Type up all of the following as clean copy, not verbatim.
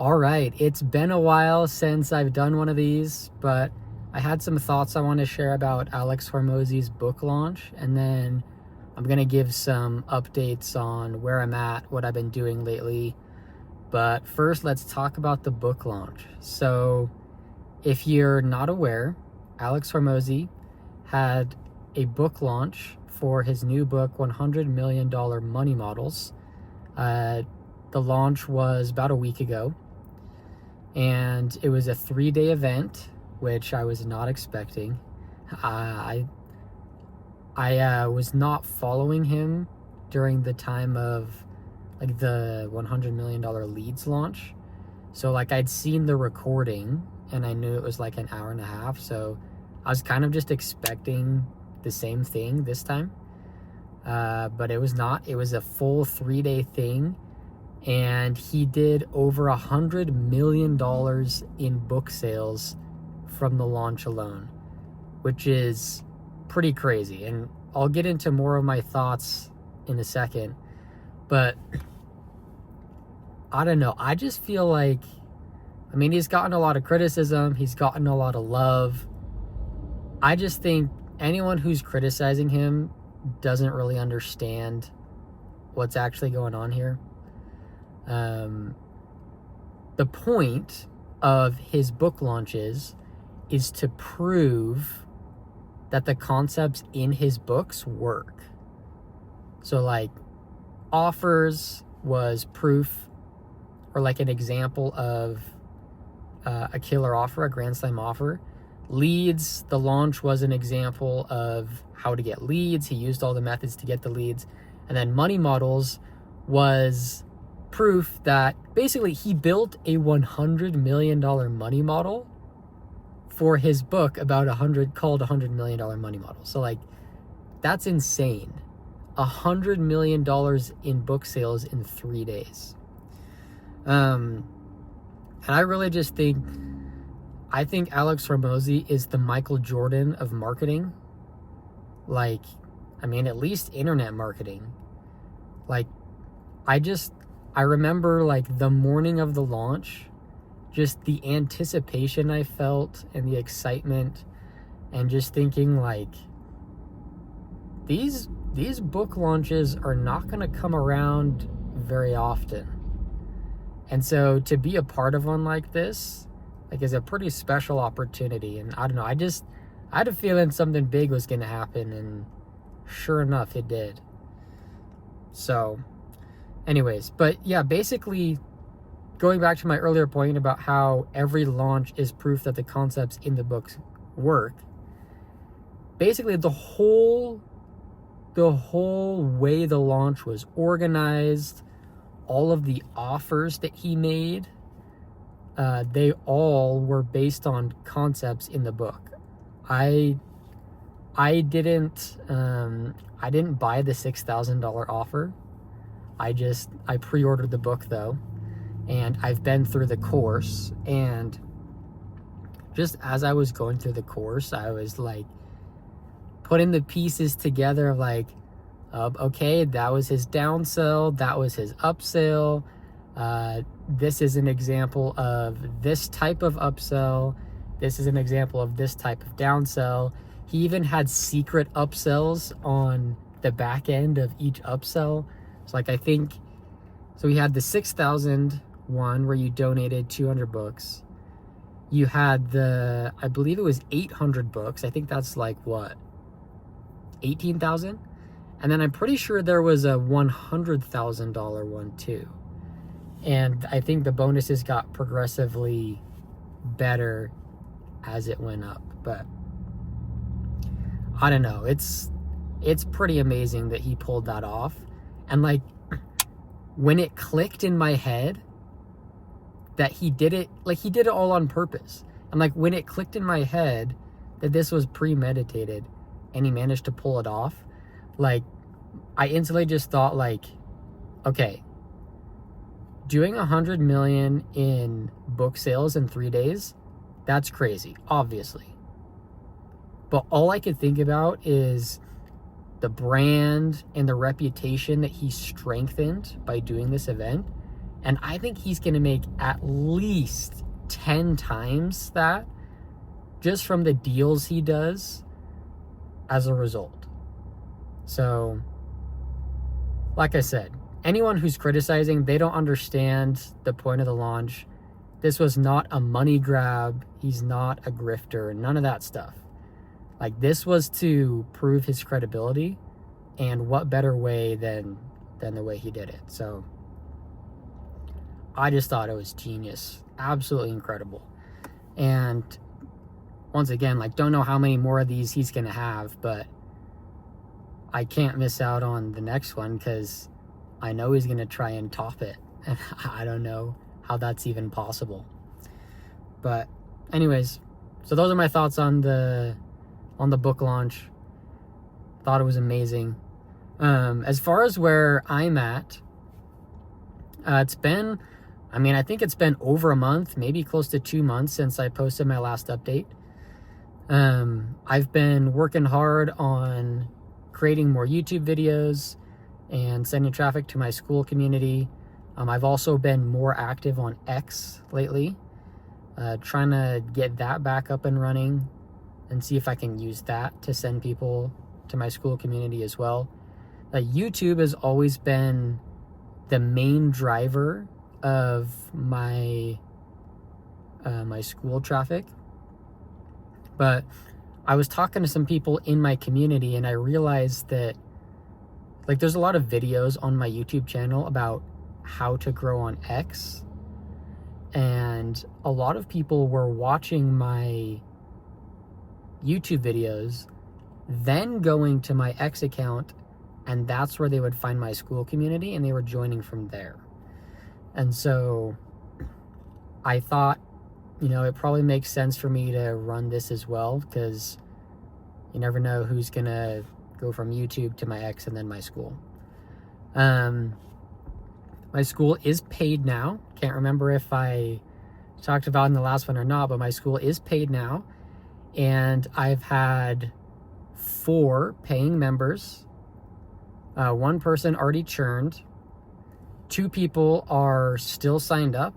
All right, it's been a while since I've done one of these, but I had some thoughts I want to share about Alex Hormozi's book launch, and then I'm going to give some updates on where I'm at, what I've been doing lately. But first, let's talk about the book launch. So, if you're not aware, Alex Hormozi had a book launch for his new book, $100 Million Money Models. The launch was about a week ago, and it was a 3-day event, which I was not expecting. I was not following him during the time of like the $100 million leads launch. So like I'd seen the recording and I knew it was like an hour and a half. So I was kind of just expecting the same thing this time. But it was not. It was a full 3-day thing. And he did over $100 million in book sales from the launch alone, which is pretty crazy. And I'll get into more of my thoughts in a second. But I don't know. I just feel like, I mean, he's gotten a lot of criticism. He's gotten a lot of love. I just think anyone who's criticizing him doesn't really understand what's actually going on here. The point of his book launches is to prove that the concepts in his books work. So like offers was proof, or like an example of a killer offer, a grand slam offer. Leads, the launch was an example of how to get leads. He used all the methods to get the leads. And then money models was proof that basically he built a $100 million money model for his book about called $100 million money model. So like, that's insane. $100 million in book sales in 3 days. And I really just think Alex Hormozi is the Michael Jordan of marketing. Like, I mean, at least internet marketing. Like, I remember like the morning of the launch, just the anticipation I felt and the excitement, and just thinking like, these book launches are not going to come around very often. And so to be a part of one like this, like, is a pretty special opportunity. And I don't know, I had a feeling something big was going to happen, and sure enough, it did. So anyways, but yeah, basically going back to my earlier point about how every launch is proof that the concepts in the books work. Basically the whole way the launch was organized, all of the offers that he made, they all were based on concepts in the book. I didn't buy the $6,000 offer. I pre-ordered the book though, and I've been through the course, and just as I was going through the course, I was like putting the pieces together, like, okay, that was his downsell, that was his upsell, this is an example of this type of upsell, this is an example of this type of downsell. He even had secret upsells on the back end of each upsell. So like, so we had the 6,000 one where you donated 200 books. You had I believe it was 800 books. I think that's like what, 18,000? And then I'm pretty sure there was a $100,000 one too. And I think the bonuses got progressively better as it went up. But I don't know. It's pretty amazing that he pulled that off. And like, when it clicked in my head that he did it all on purpose. And like, when it clicked in my head that this was premeditated and he managed to pull it off, like, I instantly just thought like, okay, doing 100 million in book sales in 3 days, that's crazy, obviously. But all I could think about is the brand and the reputation that he strengthened by doing this event And I think he's going to make at least 10 times that just from the deals he does as a result. So, like I said, anyone who's criticizing, they don't understand the point of the launch. This was not a money grab. He's not a grifter, none of that stuff. Like, this was to prove his credibility, and what better way than the way he did it. So I just thought it was genius. Absolutely incredible. And once again, like, don't know how many more of these he's going to have, but I can't miss out on the next one because I know he's going to try and top it. And I don't know how that's even possible. But anyways, so those are my thoughts on the book launch. Thought it was amazing. As far as where I'm at, it's been, I think it's been over a month, maybe close to 2 months since I posted my last update. I've been working hard on creating more YouTube videos and sending traffic to my school community. I've also been more active on X lately, trying to get that back up and running and see if I can use that to send people to my school community as well. YouTube has always been the main driver of my my school traffic, but I was talking to some people in my community and I realized that like there's a lot of videos on my YouTube channel about how to grow on X, and a lot of people were watching my YouTube videos, then going to my X account, and that's where they would find my school community, and they were joining from there. And so I thought, it probably makes sense for me to run this as well, because you never know who's gonna go from YouTube to my X and then my school. My school is paid now. Can't remember if I talked about in the last one or not, but my school is paid now. And I've had 4 paying members. 1 person already churned. 2 people are still signed up.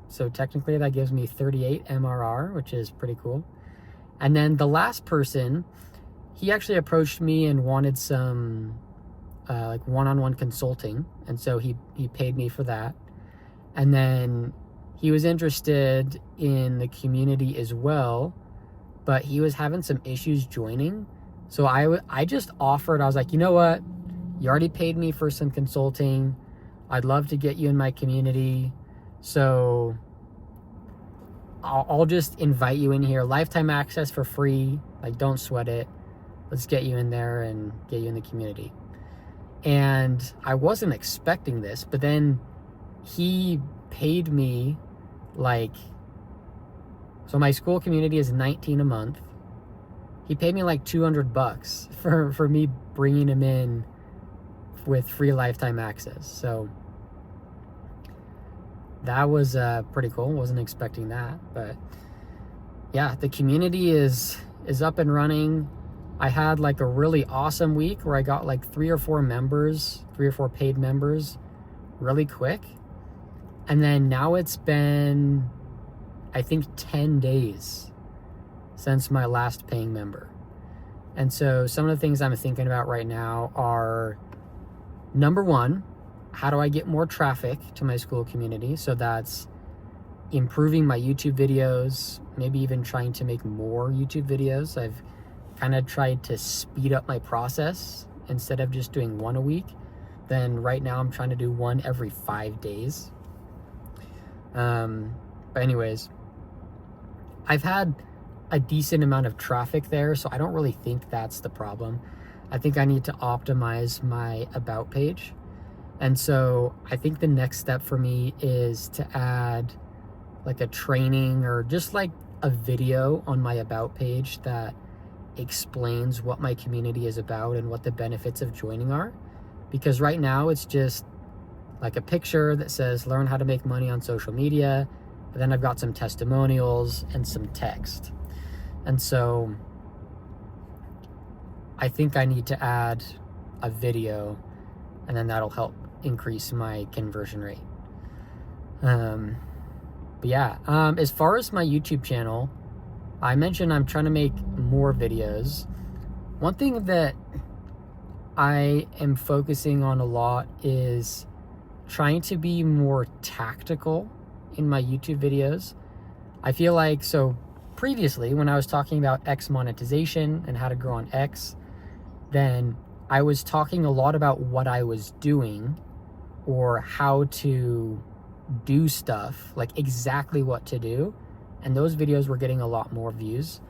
So technically that gives me 38 MRR, which is pretty cool. And then the last person, he actually approached me and wanted some like one-on-one consulting. And so he paid me for that. And then he was interested in the community as well, but he was having some issues joining. So I just offered, I was like, you know what? You already paid me for some consulting. I'd love to get you in my community. So I'll just invite you in here. Lifetime access for free. Like, don't sweat it. Let's get you in there and get you in the community. And I wasn't expecting this, but then he paid me so my school community is $19 a month. He paid me like $200 for me bringing him in with free lifetime access. So that was pretty cool. Wasn't expecting that, but yeah, the community is up and running. I had like a really awesome week where I got like 3 or 4 paid members really quick. And then now it's been, I think, 10 days since my last paying member. And so some of the things I'm thinking about right now are, number 1, how do I get more traffic to my school community? So that's improving my YouTube videos, maybe even trying to make more YouTube videos. I've kind of tried to speed up my process. Instead of just doing 1 a week, then right now I'm trying to do 1 every 5 days. But anyways, I've had a decent amount of traffic there, so I don't really think that's the problem. I think I need to optimize my about page. And so I think the next step for me is to add like a training or just like a video on my about page that explains what my community is about and what the benefits of joining are. Because right now it's just like a picture that says learn how to make money on social media, and then I've got some testimonials and some text. And so I think I need to add a video, and then that'll help increase my conversion rate. But yeah, as far as my YouTube channel, I mentioned I'm trying to make more videos. One thing that I am focusing on a lot is trying to be more tactical in my YouTube videos. I feel like, so previously when I was talking about X monetization and how to grow on X, then I was talking a lot about what I was doing or how to do stuff, like exactly what to do. And those videos were getting a lot more views.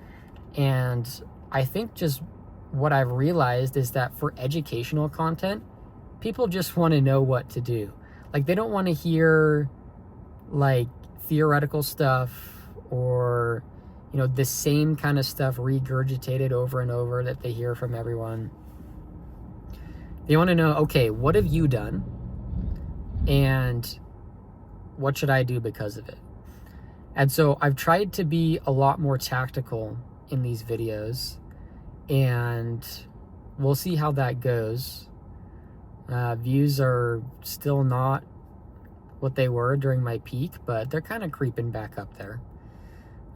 And I think just what I've realized is that for educational content, people just want to know what to do. Like, they don't want to hear like theoretical stuff or, you know, the same kind of stuff regurgitated over and over that they hear from everyone. They want to know, okay, what have you done? And what should I do because of it? And so I've tried to be a lot more tactical in these videos, and we'll see how that goes. Views are still not what they were during my peak, but they're kind of creeping back up there.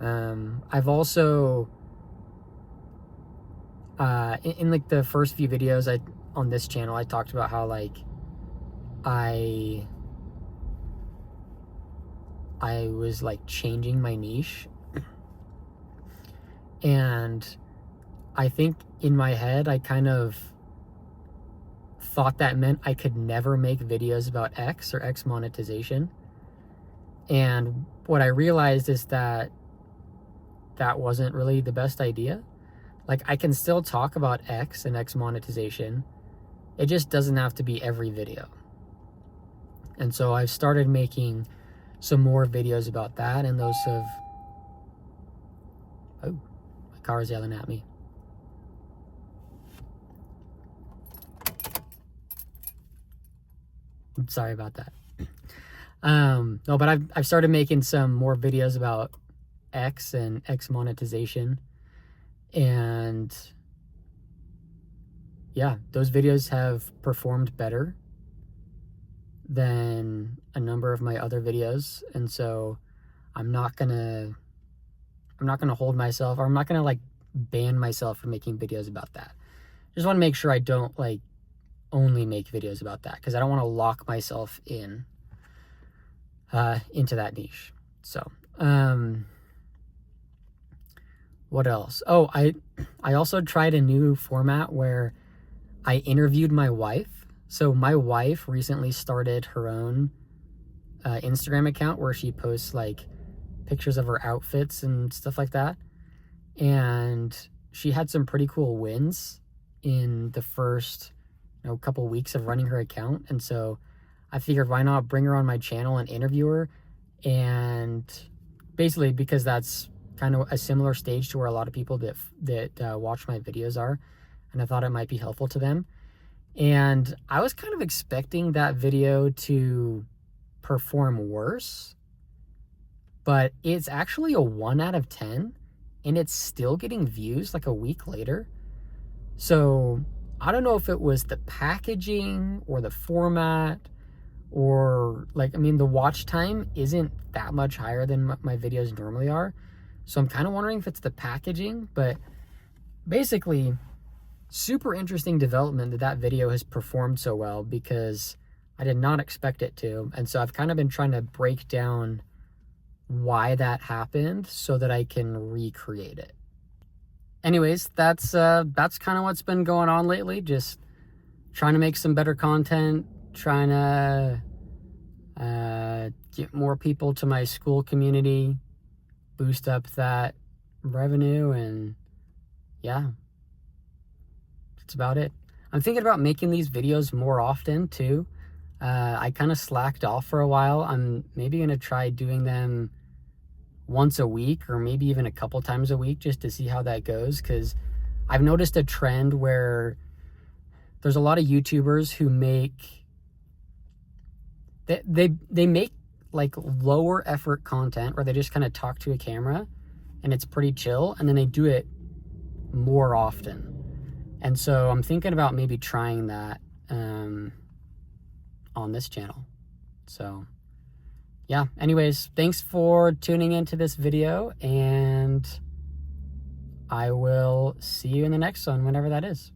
I've also, in like the first few videos on this channel, I talked about how like I was like changing my niche, and I think in my head I kind of thought that meant I could never make videos about X or X monetization. And what I realized is that that wasn't really the best idea. Like, I can still talk about X and X monetization. It just doesn't have to be every video. And so I've started making some more videos about that, and those have... Oh, my car is yelling at me. I'm sorry about that. No, but I've started making some more videos about X and X monetization. And yeah, those videos have performed better than a number of my other videos. And so I'm not gonna hold myself, or I'm not gonna like ban myself from making videos about that. Just want to make sure I don't like only make videos about that, because I don't want to lock myself in into that niche. So what else? Oh, I also tried a new format where I interviewed my wife. So my wife recently started her own Instagram account where she posts like pictures of her outfits and stuff like that. And she had some pretty cool wins in the first couple weeks of running her account. And so I figured, why not bring her on my channel and interview her? And basically, because that's kind of a similar stage to where a lot of people that watch my videos are, and I thought it might be helpful to them. And I was kind of expecting that video to perform worse, but it's actually a 1 out of 10, and it's still getting views like a week later. So I don't know if it was the packaging or the format, or like, I mean, the watch time isn't that much higher than my videos normally are. So I'm kind of wondering if it's the packaging, but basically super interesting development that video has performed so well, because I did not expect it to. And so I've kind of been trying to break down why that happened so that I can recreate it. Anyways, that's kind of what's been going on lately. Just trying to make some better content, trying to get more people to my school community, boost up that revenue, and yeah, that's about it. I'm thinking about making these videos more often too. I kind of slacked off for a while. I'm maybe going to try doing them once a week, or maybe even a couple times a week, just to see how that goes, because I've noticed a trend where there's a lot of YouTubers who make they make like lower effort content where they just kind of talk to a camera and it's pretty chill, and then they do it more often. And so I'm thinking about maybe trying that on this channel. So yeah, anyways, thanks for tuning into this video, and I will see you in the next one, whenever that is.